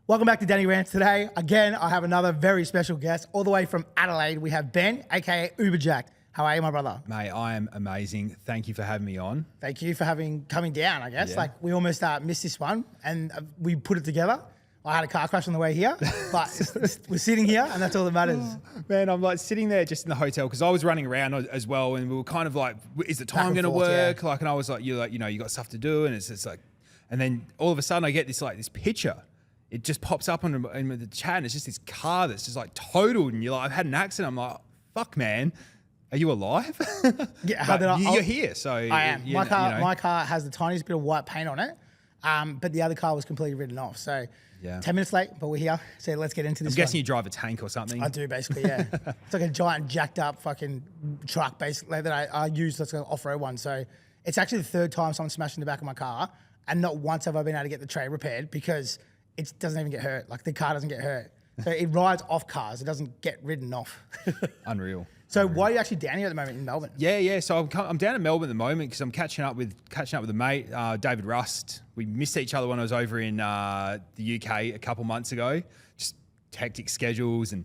Welcome back to Danny Rants. Today, again, I have another very special guest. All the way from Adelaide, we have Ben, aka Uberjakd. How are you, my brother? Mate, I am amazing. Thank you for having me on. Thank you for coming down, I guess. Yeah. Like, we almost missed this one, and we put it together. I had a car crash on the way here, but we're sitting here, and that's all that matters. Man, I'm like sitting there just in the hotel because I was running around as well, and we were kind of like, is the time going to work? Yeah. Like, and I was like, you got stuff to do, and it's like, and then all of a sudden I get this picture. It just pops up in the chat, and it's just this car that's just like totaled, and you're like, I've had an accident. I'm like, fuck, man, are you alive? Yeah, you're here, so I am. My car has the tiniest bit of white paint on it, but the other car was completely written off. So 10 minutes late, but we're here. So let's get into this. I'm guessing you drive a tank or something. I do, basically, yeah. It's like a giant jacked up fucking truck, basically, that I use. That's an off-road one. So it's actually the third time someone smashed in the back of my car, and not once have I been able to get the tray repaired because it doesn't even get hurt. Like, the car doesn't get hurt. So it rides off cars. It doesn't get ridden off. Unreal. So why are you actually down here at the moment in Melbourne? Yeah. So I'm down in Melbourne at the moment because I'm catching up with a mate, David Rust. We missed each other when I was over in the UK a couple months ago. Just hectic schedules, and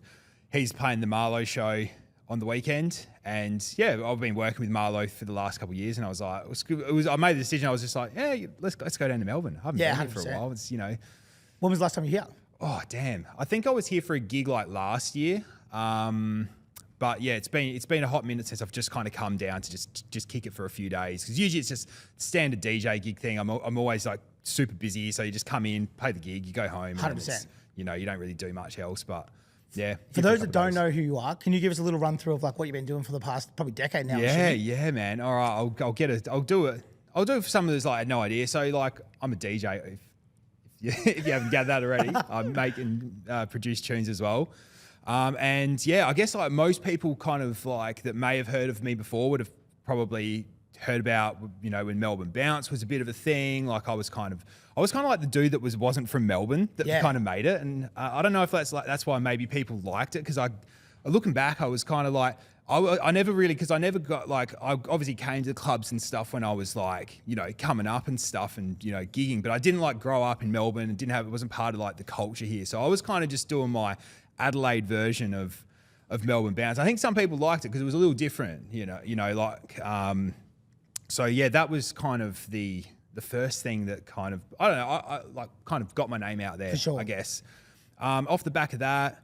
he's playing the Marlowe show on the weekend. And yeah, I've been working with Marlowe for the last couple of years, and I was like, I made the decision. I was just like, yeah, let's go down to Melbourne. I haven't been here for a while. It's When was the last time you were here? Oh damn! I think I was here for a gig like last year. But yeah, it's been a hot minute since I've just kind of come down to just kick it for a few days, because usually it's just standard DJ gig thing. I'm always like super busy, so you just come in, play the gig, you go home. 100%. You don't really do much else. But yeah. For those that don't know who you are, can you give us a little run through of like what you've been doing for the past probably decade now? Yeah, man. All right, I'll do it for some of those like I had no idea. So like I'm a DJ. If you haven't gathered that already, I make and produce tunes as well. And yeah, I guess like most people kind of like that may have heard of me before would have probably heard about, when Melbourne Bounce was a bit of a thing. Like I was kind of like the dude that wasn't from Melbourne that kind of made it. And I don't know if that's why maybe people liked it, because looking back, I was kind of like, I never really, because I never got like, I obviously came to the clubs and stuff when I was like, coming up and stuff and, gigging, but I didn't like grow up in Melbourne and it wasn't part of like the culture here. So I was kind of just doing my Adelaide version of Melbourne Bounce. I think some people liked it because it was a little different, so yeah, that was kind of the first thing that kind of, I don't know, I like kind of got my name out there, for sure. I guess. Off the back of that,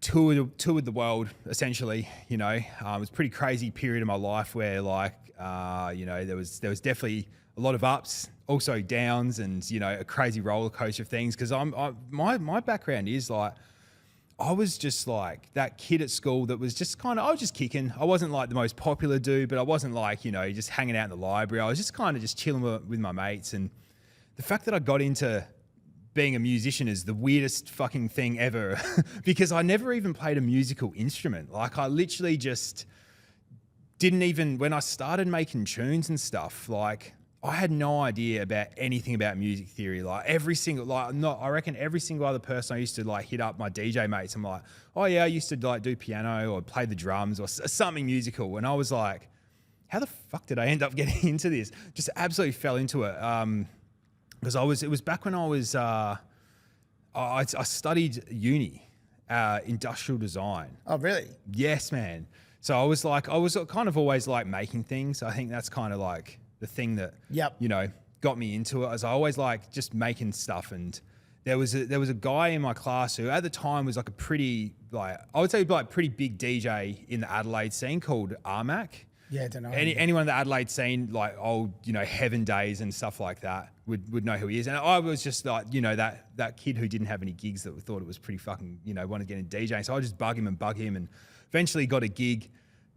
toured the world essentially. It was a pretty crazy period of my life where like there was definitely a lot of ups, also downs, and a crazy roller coaster of things, because my background is like, I was just like that kid at school that was just I was just kicking. I wasn't like the most popular dude, but I wasn't like, just hanging out in the library. I was just kind of just chilling with my mates. And the fact that I got into being a musician is the weirdest fucking thing ever because I never even played a musical instrument. Like I literally just didn't even, when I started making tunes and stuff, like I had no idea about anything about music theory. Like I reckon every single other person I used to like hit up my DJ mates, I'm like, oh yeah, I used to like do piano or play the drums or something musical. And I was like, how the fuck did I end up getting into this? Just absolutely fell into it. Because it was back when I was, I studied uni, industrial design. Oh, really? Yes, man. So I was kind of always like making things. I think that's kind of like the thing that, got me into it. As I always like just making stuff. And there was a guy in my class who at the time was like a pretty, like, I would say like pretty big DJ in the Adelaide scene called Armac. Yeah, I don't know. Anyone in the Adelaide scene, like old, Heaven Days and stuff like that would know who he is. And I was just like, that kid who didn't have any gigs that thought it was pretty fucking, wanted to get into DJing. So I just bug him and eventually got a gig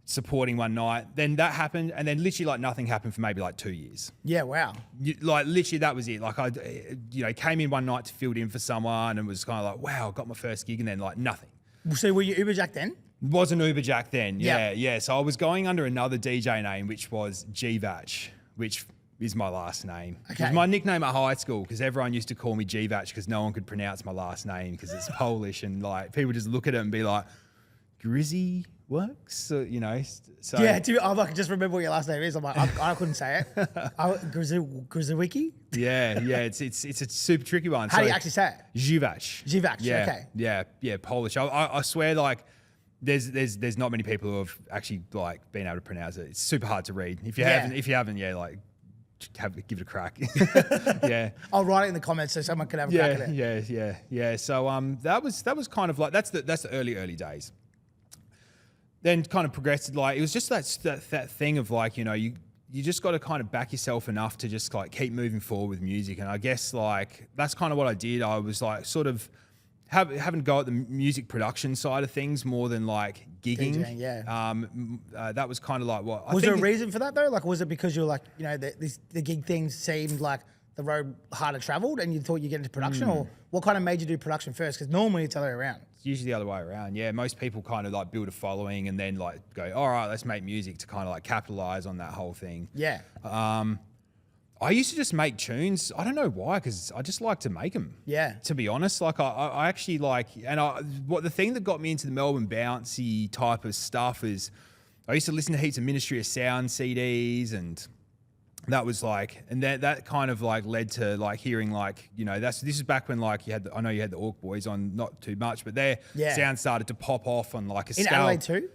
supporting one night. Then that happened, and then literally like nothing happened for maybe like 2 years. Yeah, wow. Like literally that was it. Like I, came in one night to fill in for someone and was kind of like, wow, got my first gig, and then like nothing. So were you Uberjakd then? Was an Uberjakd then, yeah. So I was going under another DJ name, which was Grzywacz, which is my last name. Okay. It was my nickname at high school because everyone used to call me Grzywacz because no one could pronounce my last name because it's Polish, and like people just look at it and be like, Grizzy works. So, you know, so Yeah, I can just remember what your last name is. I'm like, I couldn't say it. Grzywicz? yeah, it's a super tricky one. How do you actually say it? Grzywacz. Grzywacz, Yeah, okay. yeah, Polish. I swear, like, there's not many people who have actually like been able to pronounce it. It's super hard to read. If you haven't, yeah, like give it a crack. Yeah. I'll write it in the comments so someone can have a crack at it. Yeah. So that was kind of like that's the early days. Then kind of progressed, like it was just that thing of like, you know, you just got to kind of back yourself enough to just like keep moving forward with music. And I guess like that's kind of what I did. I was like sort of having to go at the music production side of things more than like gigging. DJing, yeah. That was kind of like what. Was there a reason for that though? Like, was it because you're like, you know, the gig things seemed like the road harder traveled and you thought you'd get into production, or what kind of made you do production first? Because normally it's the other way around. It's usually the other way around. Yeah, most people kind of like build a following and then like go, all right, let's make music to kind of like capitalize on that whole thing. Yeah. I used to just make tunes. I don't know why, because I just like to make them. Yeah. To be honest, like I actually like, and what the thing that got me into the Melbourne Bouncy type of stuff is I used to listen to heaps of Ministry of Sound CDs, and that was like, and that kind of like led to like hearing like, you know, this is back when like I know you had the Orc Boys on, not too much, but their sound started to pop off on like a scale. In Adelaide too?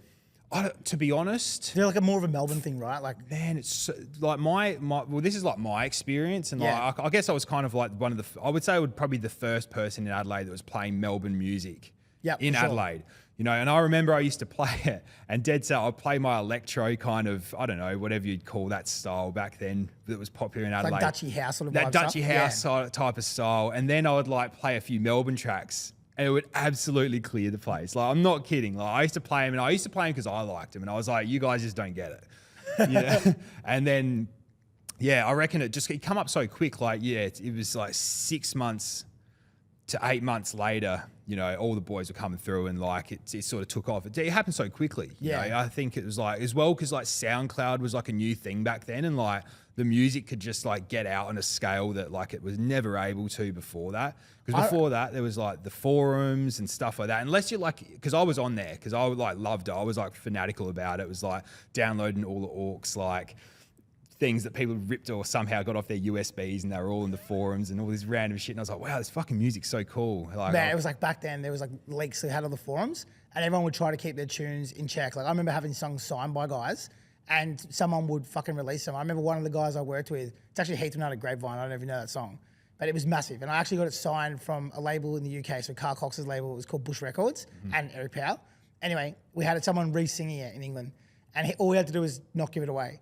To be honest, they're like more of a Melbourne thing, right? Like, man, it's like my well, this is like my experience, and like I guess I was kind of like one of the, I would say I would probably the first person in Adelaide that was playing Melbourne music in Adelaide. You know, and I remember I used to play it, and dead set, I'd play my electro kind of, I don't know, whatever you'd call that style back then that was popular in Adelaide. like Dutchy house sort of that vibe Dutchy stuff. house type of style, and then I would like play a few Melbourne tracks. And it would absolutely clear the place. Like, I'm not kidding. Like, I used to play him, and I used to play him because I liked him. And I was like, you guys just don't get it. You know? And then, yeah, I reckon it come up so quick. Like, yeah, it was like 6 months to 8 months later, you know, all the boys were coming through, and like it sort of took off. It happened so quickly. You know? I think it was like, as well, because like SoundCloud was like a new thing back then, and like the music could just like get out on a scale that like it was never able to before that. Because before that, there was like the forums and stuff like that. Unless you're like, because I was on there, because I like loved it. I was like fanatical about it. It was like downloading all the orcs, like things that people ripped or somehow got off their USBs, and they were all in the forums and all this random shit. And I was like, wow, this fucking music's so cool. Like, man, it was like back then there was like leaks that had on the forums, and everyone would try to keep their tunes in check. Like I remember having songs signed by guys, and someone would fucking release them. I remember one of the guys I worked with, it's actually Heath Another Grapevine, I don't know if you know that song, but it was massive. And I actually got it signed from a label in the UK, so Carl Cox's label, it was called Bush Records, and Eric Powell. Anyway, we had someone re-singing it in England, and all we had to do was not give it away.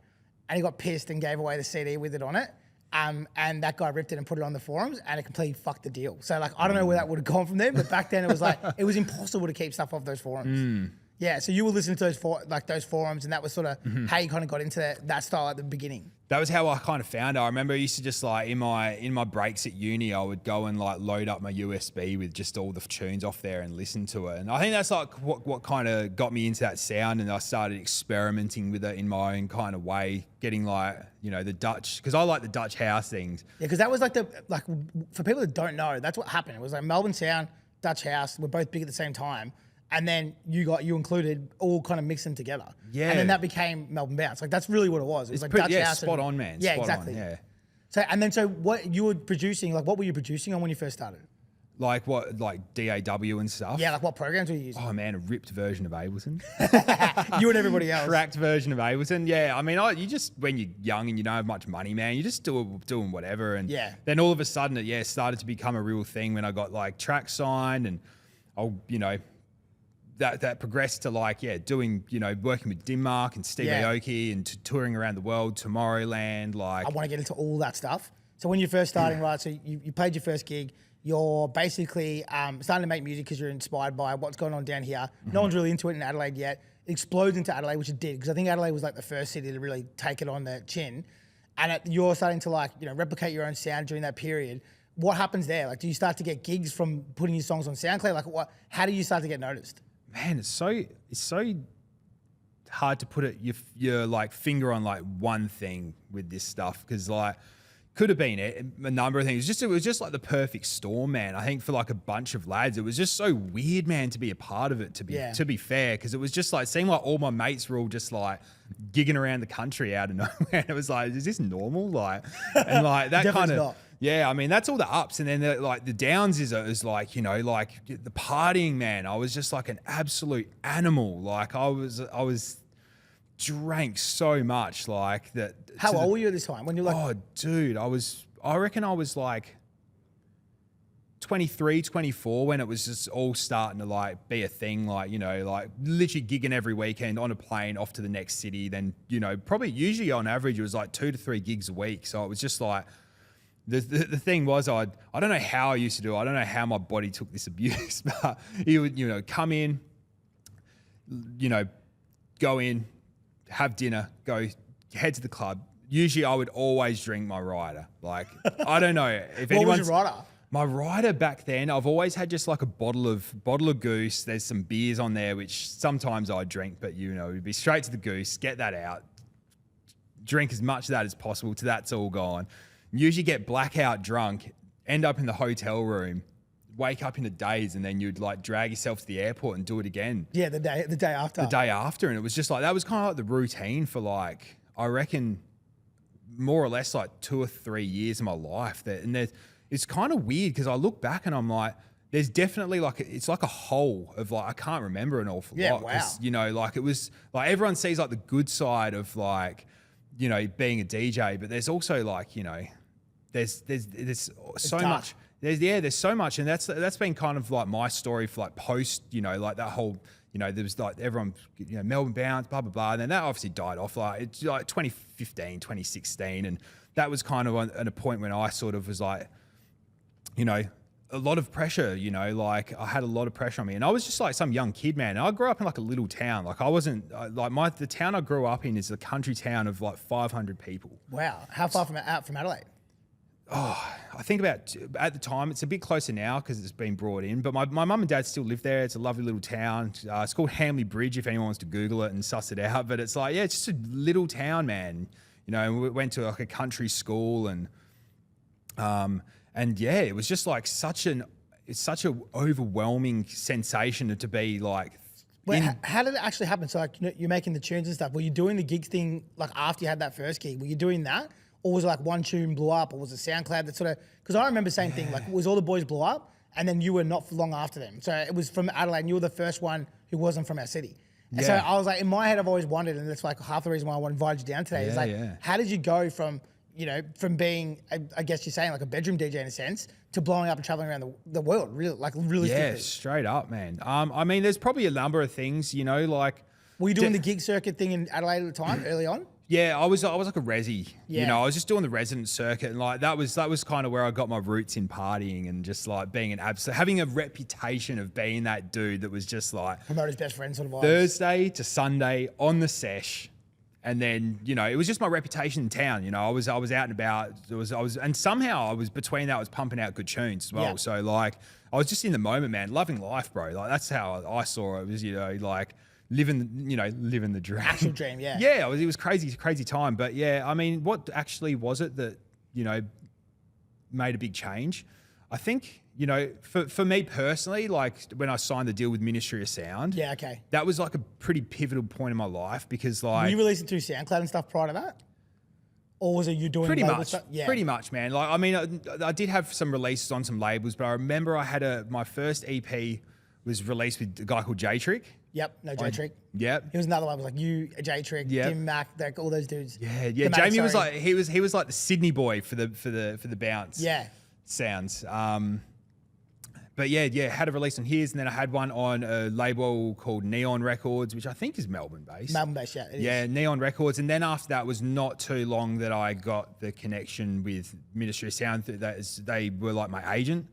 And he got pissed and gave away the CD with it on it. And that guy ripped it and put it on the forums, and it completely fucked the deal. So like, I don't know where that would have gone from there, but back then it was like, it was impossible to keep stuff off those forums. Yeah, so you were listening to those forums, and that was sort of how you kind of got into that style at the beginning. That was how I kind of found it. I remember I used to just like in my breaks at uni, I would go and like load up my USB with just all the tunes off there and listen to it. And I think that's like what kind of got me into that sound, and I started experimenting with it in my own kind of way, getting like, you know, the Dutch, because I like the Dutch house things. Yeah, because that was like for people that don't know, that's what happened. It was like Melbourne sound, Dutch house, were both big at the same time. And then you included all kind of mixing together. Yeah. And then that became Melbourne Bounce. Like that's really what it was. It was like Dutch house. Spot on, man. Yeah, spot exactly. On, yeah. So what you were producing, like what were you producing on when you first started? Like what, like DAW and stuff? Yeah, like what programs were you using? Oh man, a ripped version of Ableton. You and everybody else. Cracked version of Ableton. Yeah, I mean, you just, when you're young and you don't have much money, man, you just doing whatever. And then all of a sudden it started to become a real thing when I got like tracks signed, and you know, that progressed to like, doing, you know, working with Denmark and Steve Aoki and touring around the world, Tomorrowland, like. I want to get into all that stuff. So when you're first starting, right, so you played your first gig, you're basically starting to make music because you're inspired by what's going on down here. No one's really into it in Adelaide yet. It explodes into Adelaide, which it did, because I think Adelaide was like the first city to really take it on the chin. And you're starting to like, you know, replicate your own sound during that period. What happens there? Like, do you start to get gigs from putting your songs on SoundCloud? Like, how do you start to get noticed? Man, it's so hard to put your like finger on like one thing with this stuff, because like Could have been a number of things. It was just like the perfect storm, man. I think for like a bunch of lads, it was just so weird, man, to be a part of it. To be fair, because it was just like seemed like all my mates were all just like gigging around the country out of nowhere. It was like, is this normal? Like, and like that kind of. Yeah, I mean that's all the ups, and then like the downs is like, you know, like the partying, man. I was just like an absolute animal. Like I was drank so much, like that. How old were you at this time when you were like? Oh, dude, I reckon I was like 23, 24 when it was just all starting to like be a thing, like, you know, like literally gigging every weekend on a plane off to the next city. Then, you know, probably usually on average it was like 2 to 3 gigs a week. So it was just like, the thing was, I don't know how I used to do it. I don't know how my body took this abuse, but you would, you know, come in, you know, go in, have dinner, go head to the club. Usually I would always drink my rider. Like, I don't know if What was your rider? My rider back then, I've always had just like a bottle of Goose. There's some beers on there, which sometimes I'd drink, but you know, it'd be straight to the Goose, get that out, drink as much of that as possible till that's all gone. Usually get blackout drunk, end up in the hotel room, wake up in a daze, and then you'd like drag yourself to the airport and do it again. Yeah, the day after. The day after. And it was just like, that was kind of like the routine for like, I reckon more or less like 2 or 3 years of my life. It's kind of weird because I look back and I'm like, there's definitely like, it's like a hole of like, I can't remember an awful lot. Wow. You know, like it was like, everyone sees like the good side of like, you know, being a DJ, but there's also like, you know, there's so much. There's so much, and that's been kind of like my story for like post, you know, like that whole, you know, there was like everyone, you know, Melbourne Bounce, blah, blah, blah. And then that obviously died off like, it's like 2015, 2016. And that was kind of at a point when I sort of was like, you know, a lot of pressure, you know, like I had a lot of pressure on me. And I was just like some young kid, man. And I grew up in like a little town. Like I wasn't, like the town I grew up in is a country town of like 500 people. Wow. How far from Adelaide? Oh, I think about, at the time, it's a bit closer now because it's been brought in, but my mum and dad still live there. It's a lovely little town. It's called Hamley Bridge if anyone wants to Google it and suss it out. But it's like, yeah, it's just a little town, man. You know, and we went to like a country school and yeah, it was just like it's such a overwhelming sensation to be like. Wait, how did it actually happen? So like, you're making the tunes and stuff. Were you doing the gigs thing like after you had that first gig? Were you doing that? Or was it like one tune blew up, or was it SoundCloud that sort of? Because I remember same thing. Like, was all the boys blew up, and then you were not for long after them. So it was from Adelaide, and you were the first one who wasn't from our city. And so I was like, in my head, I've always wondered, and that's like half the reason why I invited you down today. Is like, how did you go from, you know, from being, I guess you're saying like a bedroom DJ in a sense, to blowing up and traveling around the world, really? Yeah, straight up, man. I mean, there's probably a number of things, you know, like. Were you doing the gig circuit thing in Adelaide at the time, early on? Yeah, I was like a resi. You know, I was just doing the resident circuit, and like that was kind of where I got my roots in partying and just like being having a reputation of being that dude that was just like promoter's best friend sort of vibes. Thursday to Sunday on the sesh, and then you know it was just my reputation in town. You know, I was out and about. And somehow I was between that I was pumping out good tunes as well. Yeah. So like I was just in the moment, man, loving life, bro. Like that's how I saw it. It was, you know, like. Living the dream. Actual dream, yeah. Yeah, it was crazy time. But yeah, I mean, what actually was it that, you know, made a big change? I think, you know, for me personally, like when I signed the deal with Ministry of Sound. Yeah, okay. That was like a pretty pivotal point in my life because like. Were you releasing through SoundCloud and stuff prior to that? Or was it you doing pretty much stuff? Yeah. Pretty much, man. Like, I mean, I did have some releases on some labels, but I remember I had my first EP was released with a guy called J-Trick. Yep, J-Trick. Yep. He was another one. It was like you, J-Trick, Tim Mac, like all those dudes. Yeah. Jamie was like he was like the Sydney boy for the bounce. Yeah. Sounds. But yeah, had a release on his, and then I had one on a label called Neon Records, which I think is Melbourne based. Melbourne based, yeah. Yeah, Neon Records, and then after that was not too long that I got the connection with Ministry of Sound. They were like my agent.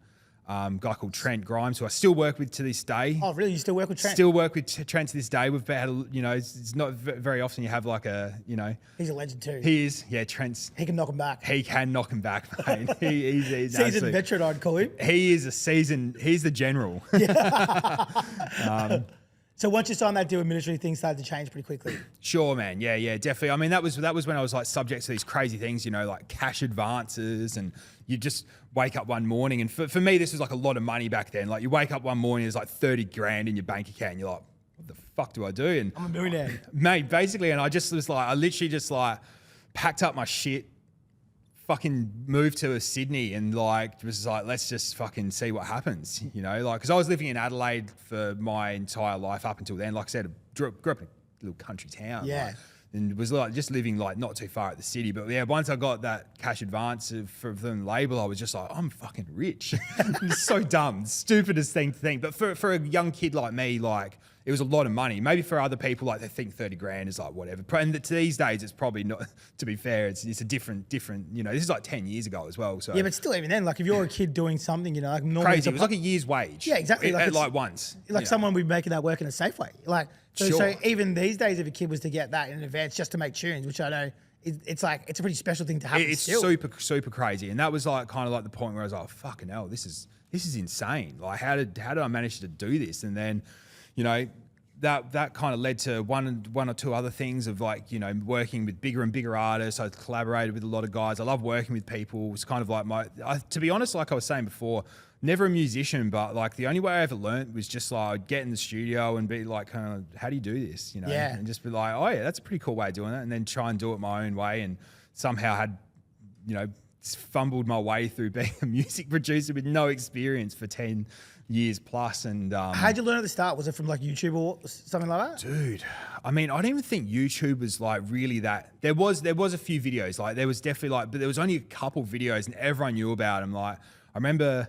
Guy called Trent Grimes, who I still work with to this day. Oh, really? You still work with Trent? Still work with Trent to this day. We've had, you know, it's not very often you have like a, you know. He's a legend too. He is, yeah. Trent's. He can knock him back. He can knock him back, mate. He's seasoned veteran, I'd call him. He is he's the general. Yeah. So once you signed that deal with military, things started to change pretty quickly. Sure, man. Yeah, definitely. I mean, that was when I was like subject to these crazy things, you know, like cash advances, and you just wake up one morning. And for me, this was like a lot of money back then. Like you wake up one morning, there's like 30 grand in your bank account. And you're like, what the fuck do I do? And I'm a millionaire. Mate, basically. And I literally just like packed up my shit, fucking moved to Sydney, and like was like, let's just fucking see what happens, you know, like because I was living in Adelaide for my entire life up until then. Like I said, grew up in a little country town, like, and was like just living like not too far at the city. But yeah, once I got that cash advance from the label, I was just like, I'm fucking rich. It's so dumb, stupidest thing to think. But for a young kid like me, like it was a lot of money. Maybe for other people, like they think 30 grand is like whatever. And these days, it's probably not. To be fair, it's a different. You know, this is like 10 years ago as well. So yeah, but still, even then, like if you're a kid doing something, you know, like normally crazy. It was like a year's wage. Yeah, exactly. Like once. Like someone would be making that work in a Safeway. Like so even these days, if a kid was to get that in advance just to make tunes, which I know. It's like it's a pretty special thing to happen. It's still. super crazy, and that was like kind of like the point where I was like, fucking hell, this is insane. Like how did I manage to do this? And then, you know, that kind of led to one or two other things of like, you know, working with bigger and bigger artists. I collaborated with a lot of guys. I love working with people. It's kind of like to be honest, like I was saying before, never a musician, but like the only way I ever learned was just like I'd get in the studio and be like, kind of, how do you do this? You know, and just be like, oh yeah, that's a pretty cool way of doing it. And then try and do it my own way, and somehow had, you know, fumbled my way through being a music producer with no experience for 10 years plus. And how'd you learn at the start? Was it from like YouTube or something like that? Dude, I mean, I don't even think YouTube was like really that. There was a few videos, like there was definitely like, but there was only a couple videos and everyone knew about them. Like I remember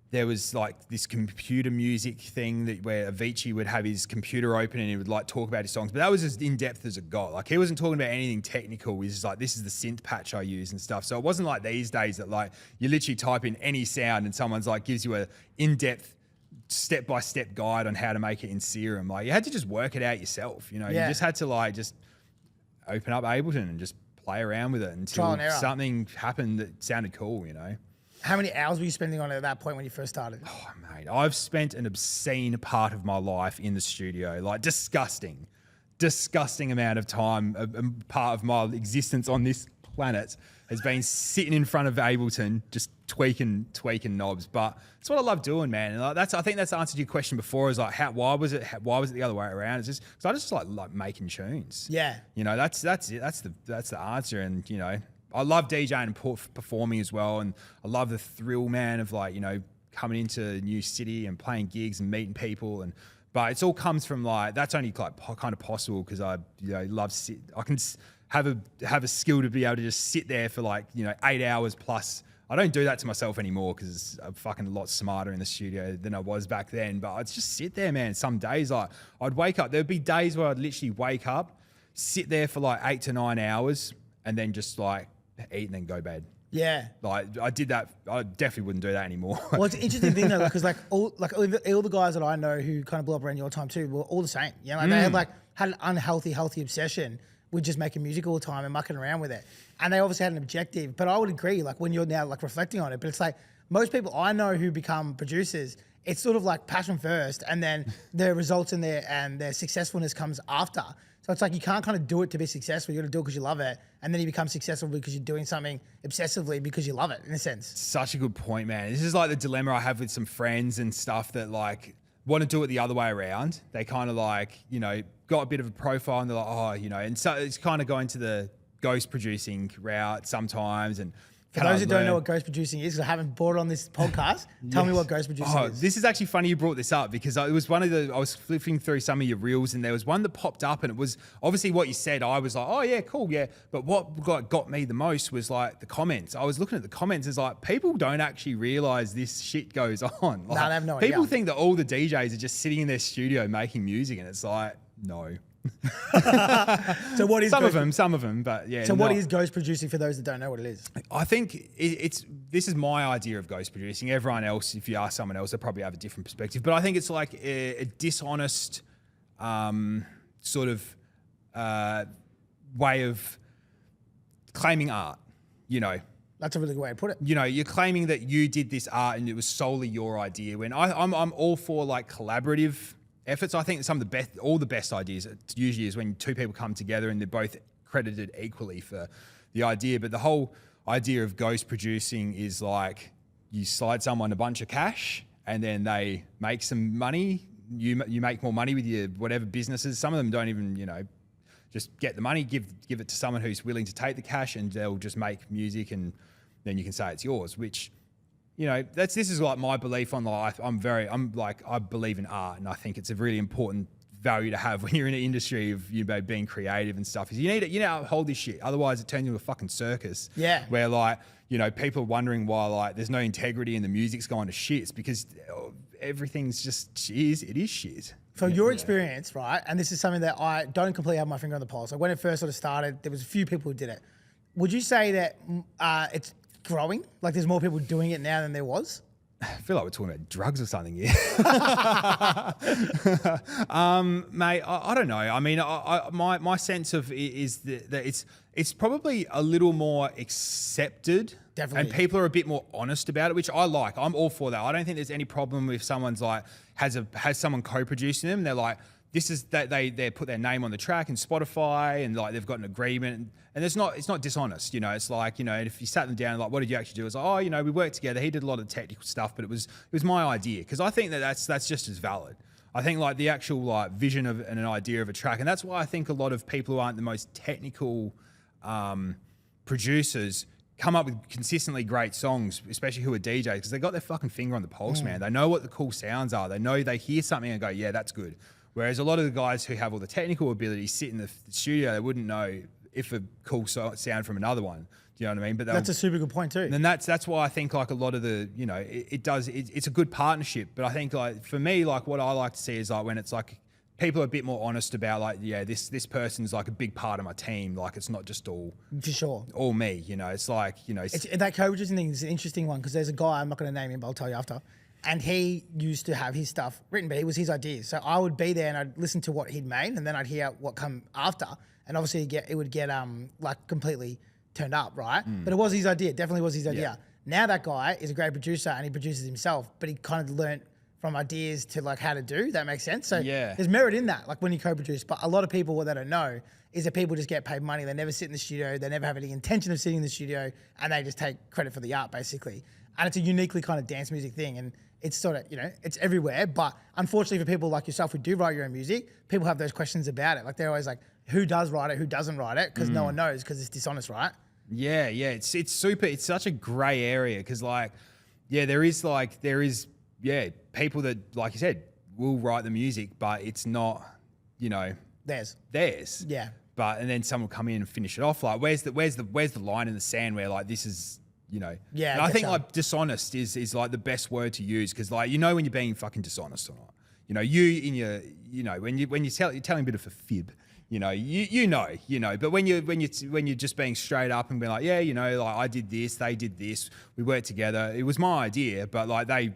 there was like this computer music thing where Avicii would have his computer open and he would like talk about his songs, but that was as in depth as it got. Like he wasn't talking about anything technical. He was just like, this is the synth patch I use and stuff. So it wasn't like these days that like you literally type in any sound and someone's like gives you a in-depth step-by-step guide on how to make it in Serum. Like you had to just work it out yourself. You know, you just had to like just open up Ableton and just play around with it until something happened that sounded cool, you know. How many hours were you spending on it at that point when you first started? Oh, mate, I've spent an obscene part of my life in the studio, like disgusting amount of time. A part of my existence on this planet has been sitting in front of Ableton, just tweaking knobs. But it's what I love doing, man. And like I think that's the answer to your question before. Is like, why was it the other way around? It's just because I just like making tunes. Yeah, you know, that's it. That's the answer. And you know, I love DJing and performing as well, and I love the thrill, man, of like, you know, coming into a new city and playing gigs and meeting people. But it's all comes from like, that's only like kind of possible because I, you know, love I can have a skill to be able to just sit there for like, you know, 8 hours plus. I don't do that to myself anymore because I'm fucking a lot smarter in the studio than I was back then. But I'd just sit there, man. Some days like I'd wake up. There'd be days where I'd literally wake up, sit there for like 8 to 9 hours, and then just like eat and then go bed. Yeah, like I did that. I definitely wouldn't do that anymore. Well, it's an interesting thing though, because like all the guys that I know who kind of blew up around your time too were all the same. You know, like they had an unhealthy, healthy obsession with just making music all the time and mucking around with it. And they obviously had an objective. But I would agree, like when you're now like reflecting on it, but it's like most people I know who become producers, it's sort of like passion first, and then the results in there and their successfulness comes after. So it's like you can't kind of do it to be successful. You got to do it because you love it, and then you become successful because you're doing something obsessively because you love it, in a sense. Such a good point, man. This is like the dilemma I have with some friends and stuff that like want to do it the other way around. They kind of like, you know, got a bit of a profile and they're like, oh, you know, and so it's kind of going to the ghost producing route sometimes. And for those who don't know what ghost producing is, because I haven't brought it on this podcast, tell me what ghost producing is. This is actually funny you brought this up because it was I was flipping through some of your reels and there was one that popped up and it was obviously what you said. I was like, oh yeah, cool, yeah. But what got me the most was like the comments. I was looking at the comments. It's like people don't actually realize this shit goes on. Like, no, they have no idea. People think that all the DJs are just sitting in their studio making music, and it's like, no. So what is some of them, but yeah. So what is ghost producing for those that don't know what it is? I think this is my idea of ghost producing. Everyone else, if you ask someone else, they probably have a different perspective. But I think it's like a dishonest sort of way of claiming art. You know. That's a really good way to put it. You know, you're claiming that you did this art and it was solely your idea. When I'm all for like collaborative efforts. I think some of all the best ideas usually is when two people come together and they're both credited equally for the idea. But the whole idea of ghost producing is like you slide someone a bunch of cash and then they make some money. You make more money with your whatever businesses. Some of them don't even, just get the money, give it to someone who's willing to take the cash, and they'll just make music, and then you can say it's yours, which, this is like my belief on life. I believe in art, and I think it's a really important value to have when you're in an industry of being creative and stuff. Is you need to uphold this shit. Otherwise, it turns into a fucking circus. Yeah. Where people are wondering why there's no integrity and the music's going to shit. It's because everything's just it is shit. From your experience, right? And this is something that I don't completely have my finger on the pulse. Like when it first sort of started, there was a few people who did it. Would you say that it's growing? Like there's more people doing it now than there was? I feel like we're talking about drugs or something here. Mate, I don't know. I mean, my sense of it is that it's probably a little more accepted. Definitely. And people are a bit more honest about it, which I like. I'm all for that. I don't think there's any problem if someone's like, has someone co-producing them. They're like, this is that they put their name on the track and Spotify, and like they've got an agreement, and it's not dishonest. It's like, and if you sat them down and like, what did you actually do? It's like, we worked together. He did a lot of technical stuff, but it was my idea, because I think that's just as valid. I think like the actual like vision of and an idea of a track, and that's why I think a lot of people who aren't the most technical producers come up with consistently great songs, especially who are DJs, because they got their fucking finger on the pulse, man. They know what the cool sounds are. They hear something and go, yeah, that's good. Whereas a lot of the guys who have all the technical ability sit in the studio, they wouldn't know if a cool sound from another one. Do you know what I mean? But that's a super good point too. And that's why I think like a lot of the, it's a good partnership. But I think like for me, like what I like to see is like when it's like people are a bit more honest about like, yeah, this person's like a big part of my team. Like it's not just all for sure all me. It's like that co-producing thing is an interesting one, because there's a guy, I'm not going to name him, but I'll tell you after. And he used to have his stuff written, but it was his ideas. So I would be there and I'd listen to what he'd made, and then I'd hear what come after. And obviously it would get like completely turned up, right? But it was his idea. Definitely was his idea. Yeah. Now that guy is a great producer and he produces himself, but he kind of learnt from ideas to like how to do. That makes sense. So there's merit in that, like when you co-produce. But a lot of people, what they don't know is that people just get paid money. They never sit in the studio. They never have any intention of sitting in the studio, and they just take credit for the art basically. And it's a uniquely kind of dance music thing. And it's sort of, it's everywhere. But unfortunately for people like yourself who do write your own music, people have those questions about it. Like they're always like, who does write it, who doesn't write it? Because no one knows, because it's dishonest, right? Yeah. It's such a gray area, because like, there is people that, like you said, will write the music, but it's not, theirs. Yeah. And then someone will come in and finish it off. Like, where's the line in the sand where like this is, Yeah. And I think like dishonest is like the best word to use, because like when you're being fucking dishonest or not. When you're telling a bit of a fib, but when you're just being straight up and being like, yeah, like I did this, they did this, we worked together, it was my idea, but like they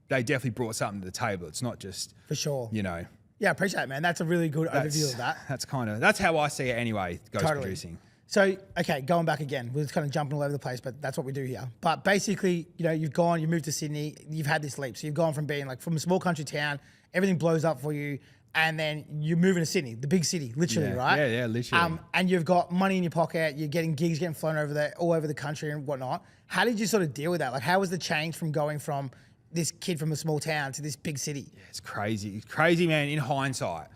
definitely brought something to the table. It's not just for sure. Yeah, I appreciate it, man. That's a really good overview of that. That's how I see it anyway. Ghost producing. So, okay, going back again, we're just kind of jumping all over the place, but that's what we do here. But basically, you moved to Sydney, you've had this leap. So you've gone from being like from a small country town, everything blows up for you, and then you're moving to Sydney, the big city, literally, right? Yeah, literally. And you've got money in your pocket, you're getting gigs, getting flown over there, all over the country and whatnot. How did you sort of deal with that? Like, how was the change from going from this kid from a small town to this big city? Yeah, it's crazy. It's crazy, man, in hindsight.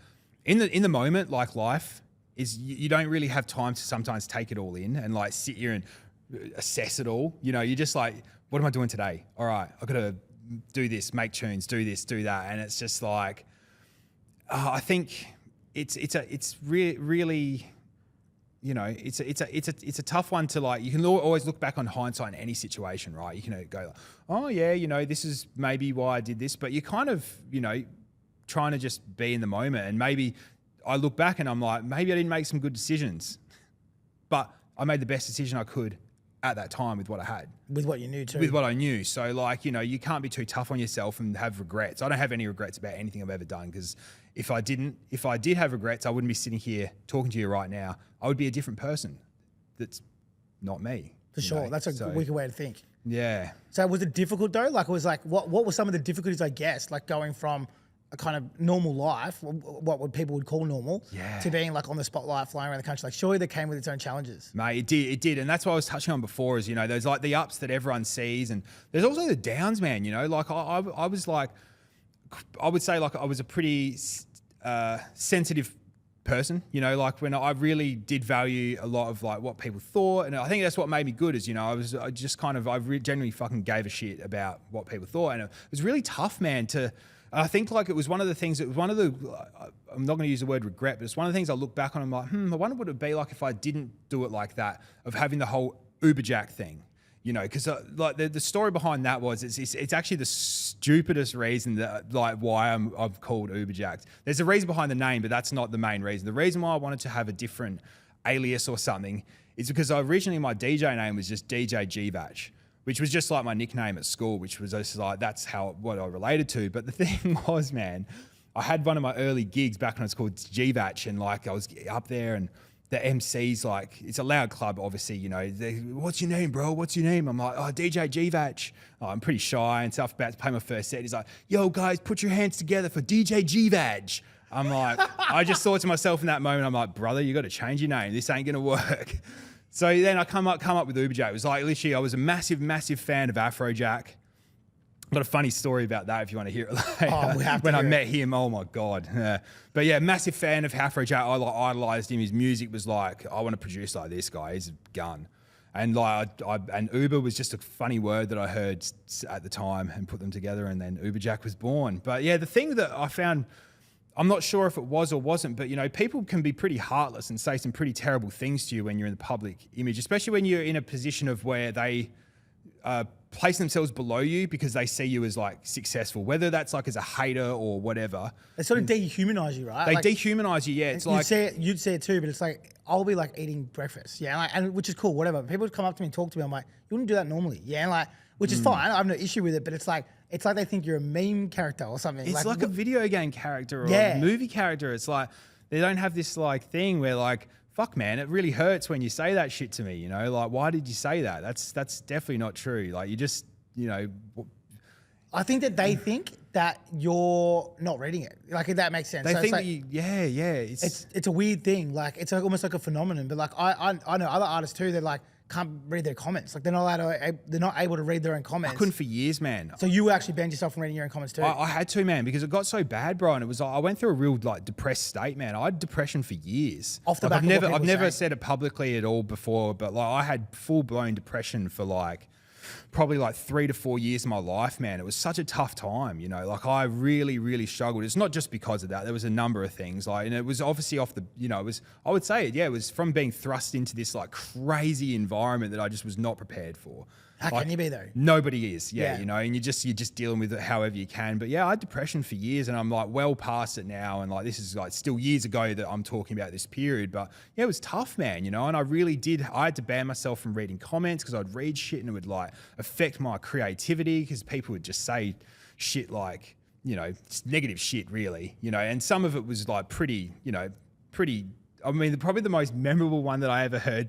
In the moment, like life, is you don't really have time to sometimes take it all in and like sit here and assess it all. You're just like, what am I doing today? All right, I've got to do this, make tunes, do this, do that. And it's just like, I think it's really, it's a tough one to like, you can always look back on hindsight in any situation, right? You can go, oh yeah, this is maybe why I did this, but you're kind of, trying to just be in the moment. And maybe I look back and I'm like, maybe I didn't make some good decisions, but I made the best decision I could at that time with what I had. With what you knew too. With what I knew. So like, you can't be too tough on yourself and have regrets. I don't have any regrets about anything I've ever done, because if I did have regrets, I wouldn't be sitting here talking to you right now. I would be a different person. That's not me. For sure. That's a wicked way to think. Yeah. So was it difficult though? Like it was like, what were some of the difficulties, I guess, like going from a kind of normal life, what would people would call normal, to being like on the spotlight, flying around the country. Like surely that came with its own challenges. Mate, it did. And that's what I was touching on before is, you know, there's like the ups that everyone sees and there's also the downs, man, you know, like I was like, I would say like I was a pretty sensitive person, you know, like when I really did value a lot of like what people thought, and I think that's what made me good is, you know, I genuinely fucking gave a shit about what people thought, and it was really tough, man, I think like it was one of the things, I'm not going to use the word regret, but it's one of the things I look back on, I'm like, I wonder what it would be like if I didn't do it like that, of having the whole Uberjakd thing. You know, because like the story behind that was it's actually the stupidest reason that like why I've called Uberjakd. There's a reason behind the name, but that's not the main reason. The reason why I wanted to have a different alias or something is because originally my DJ name was just DJ Grzywacz, which was just like my nickname at school, which was just like what I related to. But the thing was, man, I had one of my early gigs back when it was called Grzywacz, and like I was up there and the MC's like, it's a loud club, obviously, you know, what's your name, bro? What's your name? I'm like, DJ Grzywacz. Oh, I'm pretty shy and stuff, about to play my first set. He's like, yo, guys, put your hands together for DJ Grzywacz. I'm like, I just thought to myself in that moment, I'm like, brother, you got to change your name. This ain't going to work. So then I come up with Uberjakd. It was like, literally, I was a massive, massive fan of Afrojack. Got a funny story about that if you want to hear it later. When I met him, oh my God. Yeah. But yeah, massive fan of Afrojack. I like idolized him. His music was like, I want to produce like this guy. He's a gun. And like, and Uber was just a funny word that I heard at the time and put them together, and then Uberjakd was born. But yeah, the thing that I found, I'm not sure if it was or wasn't, but you know, people can be pretty heartless and say some pretty terrible things to you when you're in the public image, especially when you're in a position of where they place themselves below you because they see you as like successful, whether that's like as a hater or whatever. They sort of dehumanize you, right? They dehumanize you, yeah. It's like you'd say it too, but it's like I'll be like eating breakfast, yeah, like, and which is cool, whatever. People would come up to me and talk to me. I'm like, you wouldn't do that normally, yeah, and like, which is fine. I have no issue with it, but it's like they think you're a meme character or something. It's like a video game character or a movie character. It's like they don't have this like thing where like, fuck, man, it really hurts when you say that shit to me, you know? Like, why did you say that? That's definitely not true. Like, you just, you know... I think that they think that you're not reading it. Like, if that makes sense. They so think like, that It's a weird thing. Like, it's almost like a phenomenon. But, like, I know other artists, too, that, like, can't read their comments. Like they're not able to read their own comments. I couldn't for years, man. So you actually banned yourself from reading your own comments too? I had to, man, because it got so bad, bro. And it was I went through a real like depressed state, man. I had depression for years. Off the back of what people I've never saying. said it publicly at all before, but like I had full blown depression for like probably like 3 to 4 years of my life, man. It was such a tough time, you know, like I really, really struggled. It's not just because of that. There was a number of things like, and it was obviously off the, you know, it was, I would say it, yeah, it was from being thrust into this like crazy environment that I just was not prepared for. How can you be though? Nobody is, yeah, you know, and you're just dealing with it however you can. But yeah, I had depression for years and I'm like well past it now. And like, this is like still years ago that I'm talking about this period, but yeah, it was tough, man, you know, and I had to ban myself from reading comments because I'd read shit and it would like affect my creativity because people would just say shit like, you know, just negative shit really, you know, and some of it was like pretty, I mean, probably the most memorable one that I ever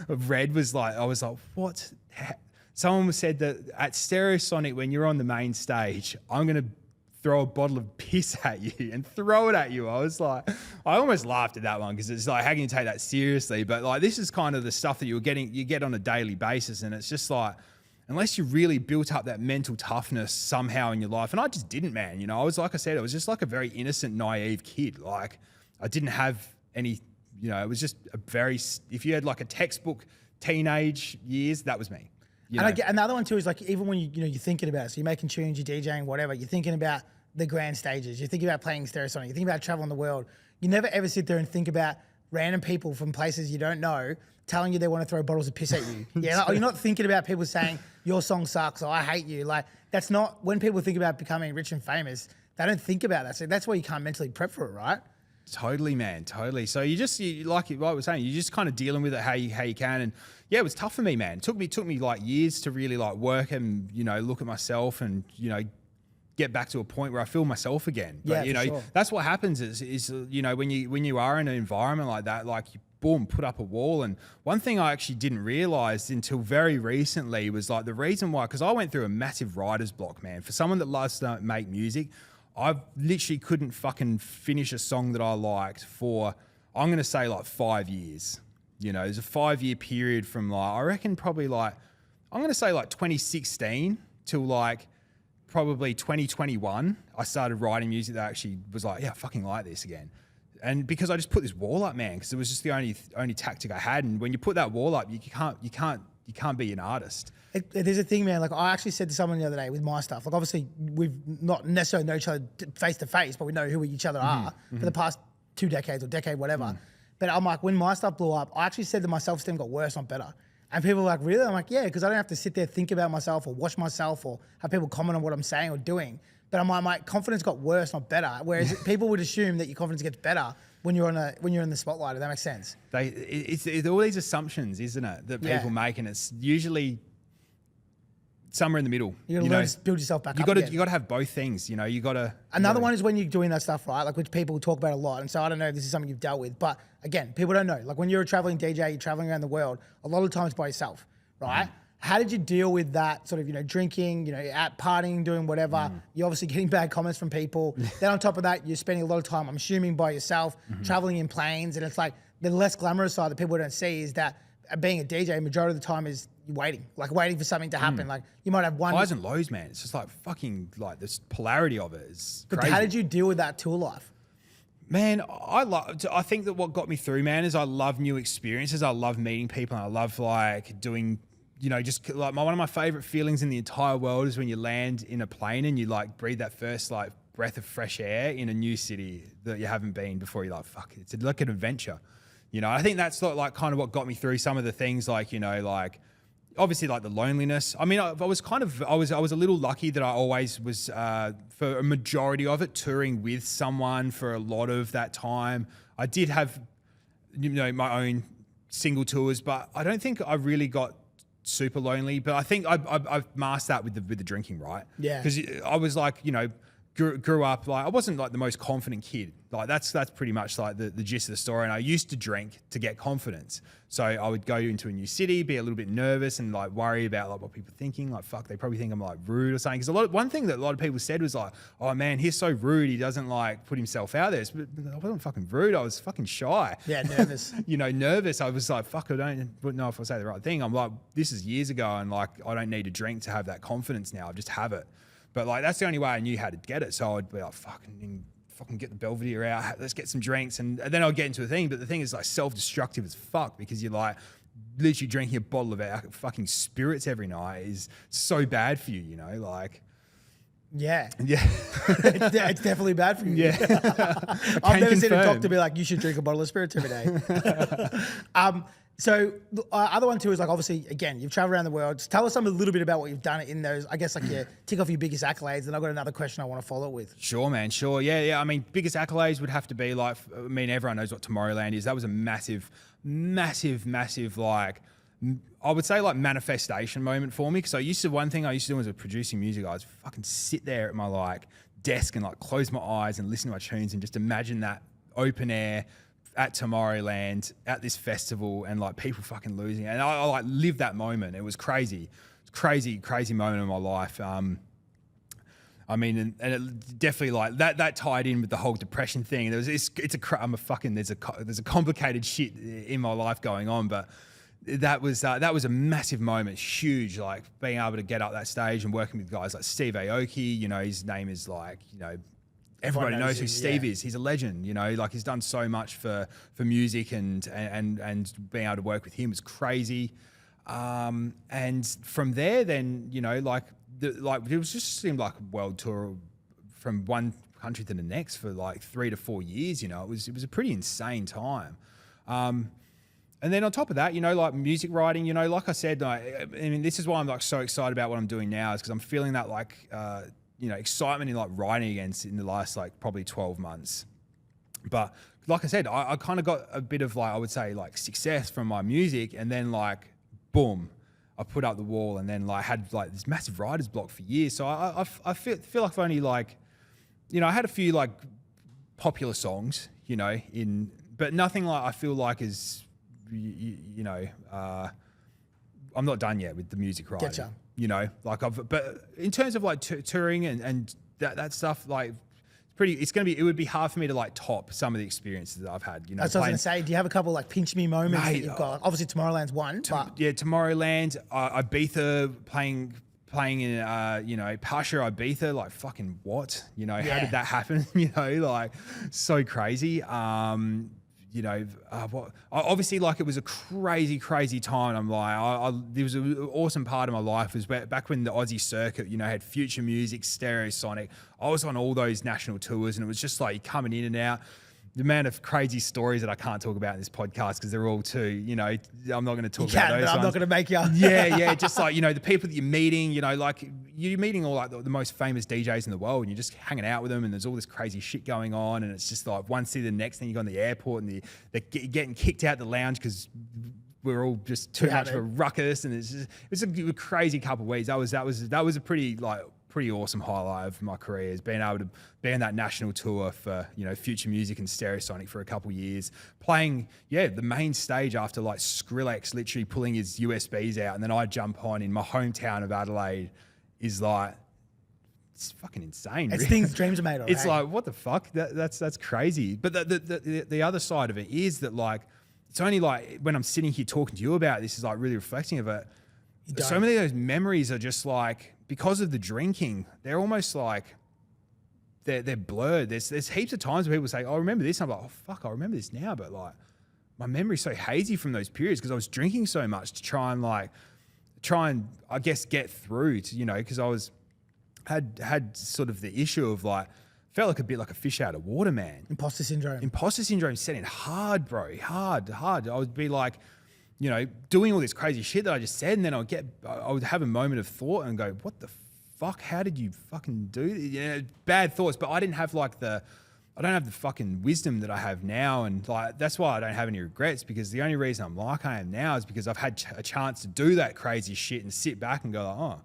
read was like, I was like, what? Someone said that at Stereosonic, when you're on the main stage, I'm going to throw a bottle of piss at you and throw it at you. I was like, I almost laughed at that one because it's like, how can you take that seriously? But like, this is kind of the stuff that you get on a daily basis. And it's just like, unless you really built up that mental toughness somehow in your life. And I just didn't, man. You know, I was, like I said, I was just like a very innocent, naive kid. Like I didn't have any, you know, it was just a very, if you had like a textbook teenage years, that was me. And another one too is like, even when you're thinking about it, so you're making tunes, you're DJing, whatever, you're thinking about the grand stages, you're thinking about playing Stereosonic, you're thinking about traveling the world. You never ever sit there and think about random people from places you don't know telling you they want to throw bottles of piss at you. Yeah, or you're not thinking about people saying your song sucks or I hate you. Like that's not, when people think about becoming rich and famous, they don't think about that. So that's why you can't mentally prep for it, right? Totally, man. Totally. So like I was saying, you're just kind of dealing with it how you can. And yeah, it was tough for me, man. It took me like years to really like work and, you know, look at myself and, you know, get back to a point where I feel myself again. But, you know, sure. That's what happens is, you know, when you are in an environment like that, like you boom, put up a wall. And one thing I actually didn't realize until very recently was like the reason why, because I went through a massive writer's block, man. For someone that loves to make music, I literally couldn't fucking finish a song that I liked for, I'm going to say like 5 years. You know, there's a 5-year period from like, I reckon probably like, I'm going to say like 2016 till like probably 2021. I started writing music that actually was like, yeah, I fucking like this again. And because I just put this wall up, man, because it was just the only tactic I had. And when you put that wall up, you can't be an artist. It is a thing, man. Like I actually said to someone the other day with my stuff, like obviously we've not necessarily known each other face to face, but we know who each other are for the past 2 decades or decade, whatever. But I'm like, when my stuff blew up, I actually said that my self-esteem got worse, not better. And people were like, really? I'm like, yeah, because I don't have to sit there, think about myself or watch myself or have people comment on what I'm saying or doing. But I'm like, my confidence got worse, not better. Whereas people would assume that your confidence gets better when you're in the spotlight. If that makes sense. It's all these assumptions, isn't it, that people make, and it's usually somewhere in the middle. You got to learn to build yourself back up. You got to have both things. You know, you got to. Another one is when you're doing that stuff, right? Like which people talk about a lot. And so I don't know if this is something you've dealt with, but again, people don't know. Like when you're a traveling DJ, you're traveling around the world, a lot of times by yourself, right? How did you deal with that sort of, you know, drinking, you know, out partying, doing whatever? You're obviously getting bad comments from people. Then on top of that, you're spending a lot of time, I'm assuming, by yourself, traveling in planes. And it's like the less glamorous side that people don't see is that being a DJ, majority of the time is waiting for something to happen. Like you might have one. Highs and lows, man. It's just like fucking like this polarity of it is crazy. But how did you deal with that tour life? Man, I think that what got me through, man, is I love new experiences. I love meeting people, and I love like doing, you know, just like one of my favorite feelings in the entire world is when you land in a plane and you like breathe that first like breath of fresh air in a new city that you haven't been before. You're like, fuck, it's like an adventure. You know, I think that's like kind of what got me through some of the things, like, you know, like obviously like the loneliness. I mean, I was a little lucky that I always was, for a majority of it, touring with someone for a lot of that time. I did have, you know, my own single tours, but I don't think I really got super lonely. But I think I've masked that with the drinking, right? Yeah. Because I was like, you know, grew up, like I wasn't like the most confident kid. Like that's pretty much like the gist of the story. And I used to drink to get confidence. So I would go into a new city, be a little bit nervous and like worry about like what people are thinking. Like, fuck, they probably think I'm like rude or something. Because one thing that a lot of people said was like, oh man, he's so rude. He doesn't like put himself out there. But I wasn't fucking rude. I was fucking shy. Yeah, nervous. You know, nervous. I was like, fuck, I don't know if I say the right thing. I'm like, this is years ago. And like, I don't need to drink to have that confidence now. I just have it. But like, that's the only way I knew how to get it. So I'd be like, fucking get the Belvedere out. Let's get some drinks. And then I'll get into a thing. But the thing is like self-destructive as fuck, because you're like literally drinking a bottle of fucking spirits every night is so bad for you, you know, like. Yeah. Yeah. It's definitely bad for you. Yeah. I've never seen a doctor be like, you should drink a bottle of spirits every day. So the other one too is like, obviously, again, you've traveled around the world. Just tell us a little bit about what you've done in those, I guess, like you tick off your biggest accolades. And I've got another question I want to follow with. Sure, man. Sure. Yeah. I mean, biggest accolades would have to be like, I mean, everyone knows what Tomorrowland is. That was a massive, like, I would say like manifestation moment for me. Because one thing I used to do was producing music. I was fucking sit there at my like desk and like close my eyes and listen to my tunes and just imagine that open air at Tomorrowland at this festival and like people fucking losing it. And I like lived that moment. It was crazy. It's crazy moment in my life. I mean, and it definitely like that tied in with the whole depression thing. There's a complicated shit in my life going on, but that was a massive moment, huge, like being able to get up that stage and working with guys like Steve Aoki, you know, his name is like, you know, everybody knows who Steve is. He's a legend, you know, like he's done so much for music and being able to work with him was crazy. And from there, then, you know, like it was just seemed like a world tour from one country to the next for like 3 to 4 years, you know, it was a pretty insane time. And then on top of that, you know, like music writing, you know, like I said, I mean, this is why I'm like so excited about what I'm doing now, is because I'm feeling that like, you know, excitement in like writing again in the last like probably 12 months. But like I said, I kind of got a bit of like, I would say like success from my music, and then like, boom, I put up the wall, and then like had like this massive writer's block for years. So I feel like I've only like, you know, I had a few like popular songs, you know, but nothing like I feel like is, you know, I'm not done yet with the music writing. Getcha. You know, like but in terms of like touring and that stuff, like it would be hard for me to like top some of the experiences that I've had. You know, that's what I was going to say. Do you have a couple like pinch me moments that you've got? Like, obviously Tomorrowland's one, but yeah, Tomorrowland, Ibiza, playing in Pasha Ibiza, like fucking what? You know, how did that happen? You know, like so crazy. Obviously, like it was a crazy time. I'm like, there was an awesome part of my life was back when the Aussie circuit, you know, had Future Music, Stereosonic. I was on all those national tours, and it was just like coming in and out. The amount of crazy stories that I can't talk about in this podcast because they're all too, you know, I'm not going to talk about those. But I'm not going to make you. Yeah, just like, you know, the people that you're meeting, you know, like you're meeting all like the most famous DJs in the world, and you're just hanging out with them, and there's all this crazy shit going on, and it's just like one city the next thing. You go in the airport, and they're getting kicked out the lounge because we're all just too much of a ruckus, and it's a crazy couple of weeks. That was a pretty awesome highlight of my career is being able to be on that national tour for, you know, Future Music and Stereosonic for a couple of years, playing, the main stage after like Skrillex literally pulling his USBs out, and then I jump on in my hometown of Adelaide is like, it's fucking insane. It's things dreams are made of. It's like, what the fuck? That's crazy. But the other side of it is that like, it's only like when I'm sitting here talking to you about this is like really reflecting of it. So many of those memories are just like, because of the drinking, they're almost like they're blurred. There's heaps of times where people say, "Oh, I remember this." I'm like, "Oh fuck, I remember this now," but like my memory's so hazy from those periods because I was drinking so much to try and I guess get through to, you know, because I had sort of the issue of like felt like a bit like a fish out of water, man. Imposter syndrome set in hard, bro, hard. I would be like, you know, doing all this crazy shit that I just said, and then I would have a moment of thought and go, what the fuck? How did you fucking do this? You know, bad thoughts, but I didn't have I don't have the fucking wisdom that I have now, and like that's why I don't have any regrets, because the only reason I'm like I am now is because I've had a chance to do that crazy shit and sit back and go like, oh,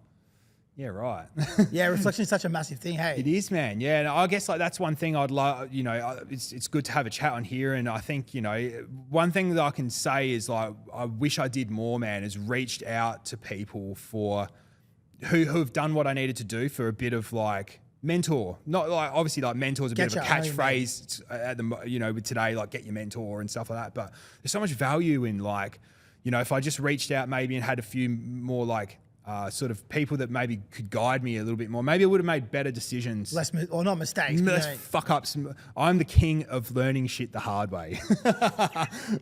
yeah, right. Yeah, reflection is such a massive thing, hey? It is, man. Yeah, and I guess like that's one thing I'd love, you know, it's good to have a chat on here, and I think, you know, one thing that I can say is like, I wish I did more, man, is reached out to people who have done what I needed to do for a bit of like mentor. Not like, obviously like mentor is a bit of a catchphrase at the, you know, with today, like get your mentor and stuff like that, but there's so much value in like, you know, if I just reached out maybe and had a few more like, sort of people that maybe could guide me a little bit more. Maybe I would have made better decisions. Not mistakes. Less fuck ups. I'm the king of learning shit the hard way.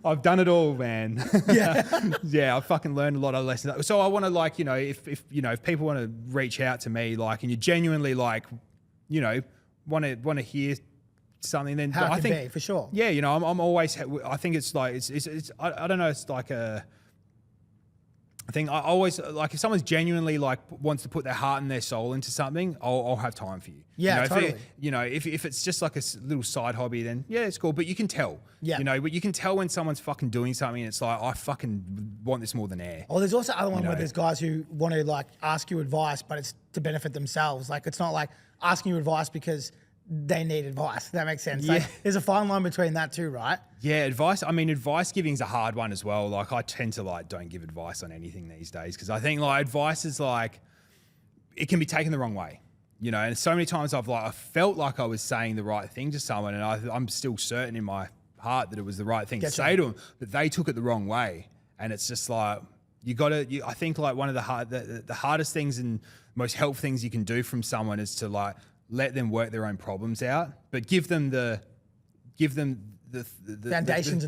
I've done it all, man. Yeah. I fucking learned a lot of lessons. So I want to like, you know, if people want to reach out to me, like, and you genuinely like, you know, want to hear something, then I think for sure. Yeah. You know, I'm always, I think it's like, it's I don't know. It's like I think I always like if someone's genuinely like wants to put their heart and their soul into something, I'll have time for you. Yeah, you know, totally. If it's just like a little side hobby, then yeah, it's cool. But you can tell. Yeah. You know, but you can tell when someone's fucking doing something and it's like, I fucking want this more than air. Oh, there's also other one where there's guys who want to like ask you advice, but it's to benefit themselves. Like it's not like asking you advice because they need advice. That makes sense. Yeah. Like, there's a fine line between that too, right? Yeah, advice giving's a hard one as well. Like I tend to like don't give advice on anything these days because I think like advice is like, it can be taken the wrong way, you know. And so many times I felt like I was saying the right thing to someone, and I'm still certain in my heart that it was the right thing to say to them, but they took it the wrong way. And it's just like I think like one of the hardest things and most helpful things you can do from someone is to like let them work their own problems out, but give them the foundations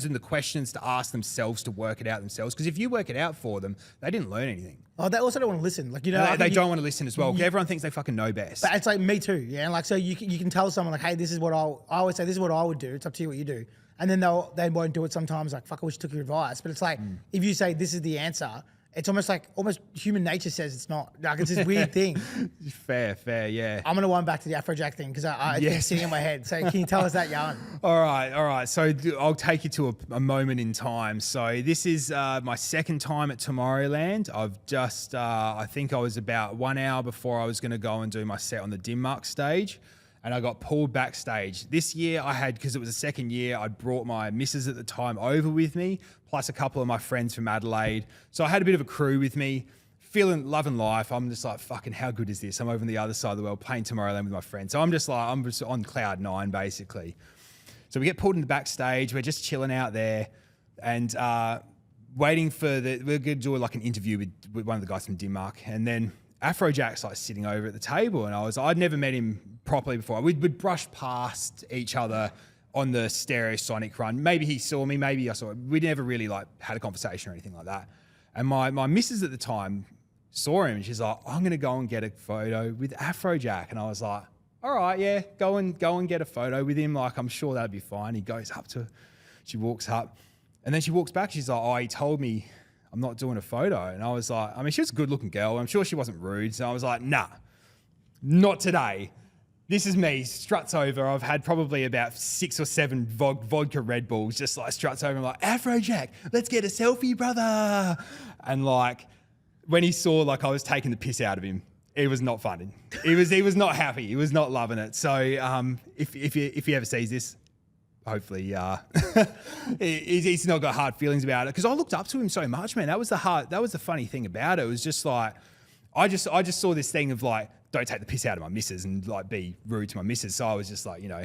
and the questions to ask themselves to work it out themselves. Because if you work it out for them, they didn't learn anything. Oh, they also don't want to listen. Like, you know, they don't want to listen as well. Everyone thinks they fucking know best. But it's like me too. Yeah. And like, so you can tell someone like, hey, this is what I always say, this is what I would do. It's up to you what you do. And then they won't do it sometimes. Like, fuck, I wish I took your advice. But it's like, if you say this is the answer, it's almost human nature says it's not. Like it's this weird thing. Fair, yeah. I'm going to wind back to the Afrojack thing because it's been sitting in my head. So can you tell us that yarn? All right. So I'll take you to a moment in time. So this is my second time at Tomorrowland. I've just, I think I was about 1 hour before I was going to go and do my set on the Denmark stage. And I got pulled backstage. This year because it was the second year, I'd brought my missus at the time over with me, plus a couple of my friends from Adelaide. So I had a bit of a crew with me. loving life. I'm just like, fucking, how good is this? I'm over on the other side of the world playing Tomorrowland with my friends. So I'm just on cloud 9 basically. So we get pulled in the backstage. We're just chilling out there and waiting for we're going to do like an interview with one of the guys from Denmark. And then Afrojack's like sitting over at the table, and I'd never met him properly before. We'd brushed past each other on the Stereosonic run. Maybe he saw me, maybe I saw him. We never really like had a conversation or anything like that. And my missus at the time saw him, and she's like, I'm gonna go and get a photo with Afrojack. And I was like, all right, yeah, go and get a photo with him. Like, I'm sure that'd be fine. He goes up to her, she walks up, and then she walks back. She's like, oh, he told me I'm not doing a photo. And I was like, I mean, she was a good looking girl. I'm sure she wasn't rude. So I was like, nah, not today. This is me, struts over. I've had probably about 6 or 7 vodka Red Bulls, just like struts over. I'm like, Afrojack, let's get a selfie, brother. And like, when he saw like I was taking the piss out of him, it was not funny. He was not happy. He was not loving it. So if he ever sees this, hopefully he's not got hard feelings about it, because I looked up to him so much, man. That was the funny thing about it. It was just like I just saw this thing of like, don't take the piss out of my missus and like be rude to my missus. So I was just like, you know,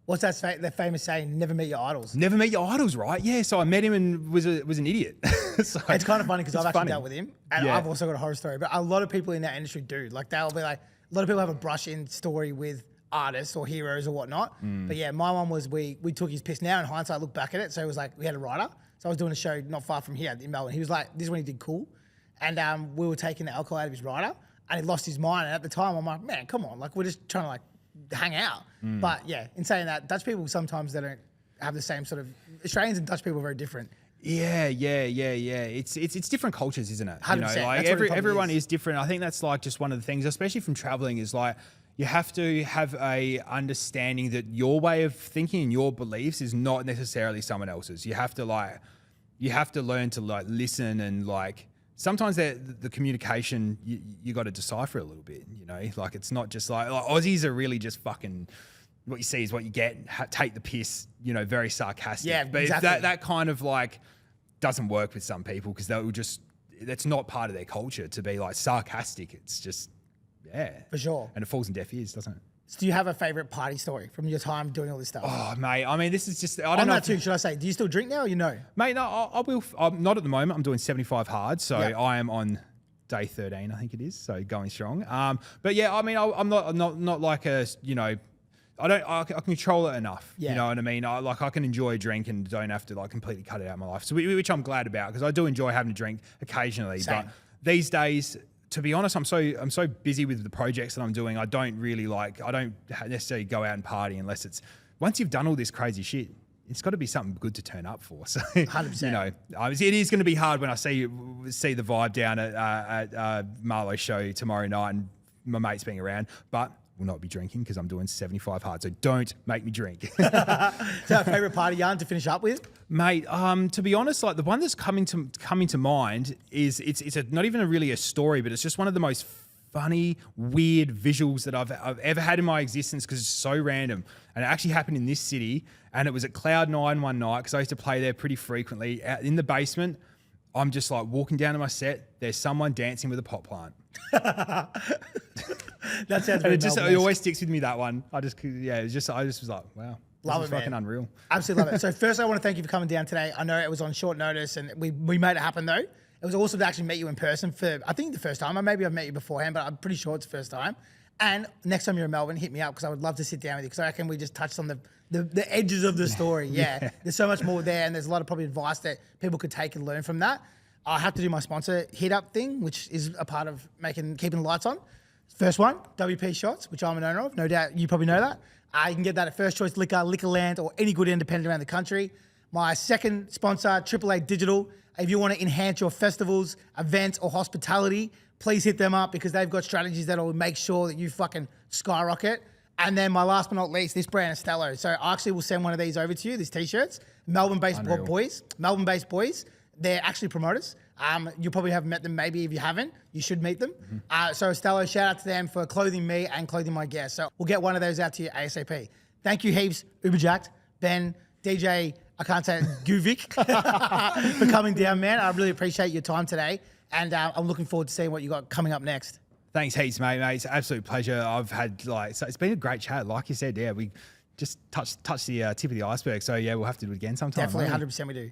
what's that famous saying? Never meet your idols. Never meet your idols, right? Yeah. So I met him and was an idiot. So it's kind of funny because I've actually dealt with him, and I've also got a horror story. But a lot of people in that industry do. Like they'll be like, a lot of people have a brush-in story with artists or heroes or whatnot. But yeah, my one was we took his piss. Now in hindsight, I look back at it. So it was like we had a writer. So I was doing a show not far from here in Melbourne. He was like, this is when he did Cool. And we were taking the alcohol out of his rider, and he lost his mind. And at the time, I'm like, man, come on. Like, we're just trying to like hang out. But yeah, in saying that, Dutch people sometimes they don't have the same sort of, Australians and Dutch people are very different. Yeah. It's different cultures, isn't it? 100%. You know, like everyone is different. I think that's like just one of the things, especially from traveling, is like you have to have a understanding that your way of thinking and your beliefs is not necessarily someone else's. You have to learn to like listen, and like sometimes the communication you got to decipher a little bit. You know, like it's not just like Aussies are really just fucking. What you see is what you get. Take the piss, you know, very sarcastic. Yeah, but exactly. that kind of like doesn't work with some people, because that's not part of their culture to be like sarcastic. It's just, yeah. For sure. And it falls in deaf ears, doesn't it? So do you have a favourite party story from your time doing all this stuff? Oh, mate. I mean, this is just, I don't know. Should I say, do you still drink now or you know? Mate, no, I will. I'm not at the moment. I'm doing 75 hard. So I am on day 13, I think it is. So going strong. But yeah, I mean, I'm not like a, you know, I can control it enough. Yeah. You know what I mean? I can enjoy a drink and don't have to like completely cut it out of my life. So which I'm glad about, because I do enjoy having a drink occasionally. Same. But these days, to be honest, I'm so busy with the projects that I'm doing. I don't necessarily go out and party unless it's, once you've done all this crazy shit, it's got to be something good to turn up for. So 100%. You know, it is going to be hard when I see the vibe down at Marlowe's show tomorrow night and my mates being around, but will not be drinking because I'm doing 75 hard. So don't make me drink. So our favourite party yarn to finish up with? Mate, to be honest, like the one that's coming to mind is it's not even really a story, but it's just one of the most funny, weird visuals that I've ever had in my existence, because it's so random. And it actually happened in this city, and it was at Cloud 9 one night, because I used to play there pretty frequently. In the basement, I'm just like walking down to my set. There's someone dancing with a pot plant. That sounds very it always sticks with me, that one. I just was like, wow. Love it, man. Fucking unreal. Absolutely love it. So first I want to thank you for coming down today. I know it was on short notice and we made it happen though. It was awesome to actually meet you in person for, I think, the first time. Maybe I've met you beforehand, but I'm pretty sure it's the first time. And next time you're in Melbourne, hit me up, because I would love to sit down with you, because I reckon we just touched on the edges of the story. Yeah. There's so much more there, and there's a lot of probably advice that people could take and learn from that. I have to do my sponsor hit up thing, which is a part of keeping the lights on. First one, WP Shots, which I'm an owner of. No doubt you probably know that. You can get that at First Choice Liquor, Liquorland, or any good independent around the country. My second sponsor, AAA Digital. If you want to enhance your festivals, events, or hospitality, please hit them up, because they've got strategies that will make sure that you fucking skyrocket. And then my last but not least, this brand, Estello. So I actually will send one of these over to you, these T-shirts. Melbourne-based boys. They're actually promoters. You probably have met them. Maybe if you haven't, you should meet them. So Estello, shout out to them for clothing me and clothing my guests. So we'll get one of those out to you ASAP. Thank you heaps, Uberjakd, Ben, DJ, I can't say it, Guvik, for coming down, man. I really appreciate your time today. And I'm looking forward to seeing what you got coming up next. Thanks heaps, mate. It's an absolute pleasure. I've had so it's been a great chat. Like you said, yeah, we just touched the tip of the iceberg. So yeah, we'll have to do it again sometime. Definitely, 100% we do.